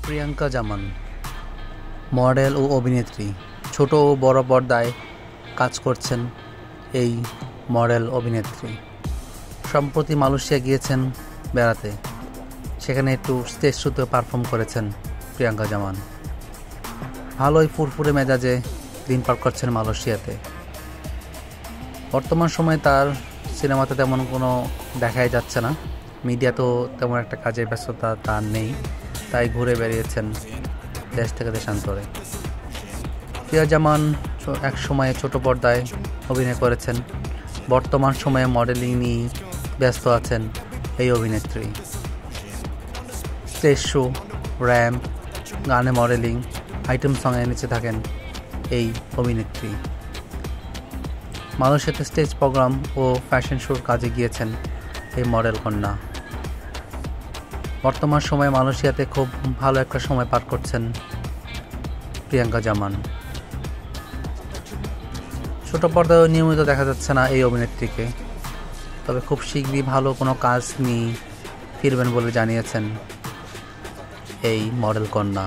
প্রিয়াঙ্কা জামান model ও অভিনেত্রী। ছোট ও বড় পর্দায় কাজ করছেন এই মডেল অভিনেত্রী। সম্প্রতি মালয়েশিয়া গিয়েছেন বেড়াতে, সেখানে একটু স্টেজ শোতে পারফর্ম করেছেন প্রিয়াঙ্কা জামান। ভালোই ফুরফুরে মেজাজে দিন পার করছেন মালয়েশিয়াতে। বর্তমান সময়ে তার সিনেমাতে তেমন কোনো দেখাই যাচ্ছে না, মিডিয়াতেও তেমন একটা কাজের ব্যস্ততা তার নেই, তাই ঘুরে বেরিয়েছেন দেশ থেকে দেশান্তরে। প্রিয়া জামান এক সময়ে ছোট পর্দায় অভিনয় করেছেন, বর্তমান সময়ে মডেলিং নিয়ে ব্যস্ত আছেন এই অভিনেত্রী। স্টেজ শো, র্যাম্প, গানে মডেলিং, আইটেম সঙ্গে নিচে থাকেন এই অভিনেত্রী। মালয়েশিয়াতে স্টেজ প্রোগ্রাম ও ফ্যাশন শোর কাজে গিয়েছেন এই মডেল কন্যা। বর্তমান সময়ে মালয়েশিয়াতে খুব ভালো একটা সময় পার করছেন প্রিয়াঙ্কা জামান। ছোট পর্দায় নিয়মিত দেখা যাচ্ছে না এই অভিনেত্রীকে, তবে খুব শীঘ্রই ভালো কোনো কাজ নিয়ে ফিরবেন বলে জানিয়েছেন এই মডেল কন্যা।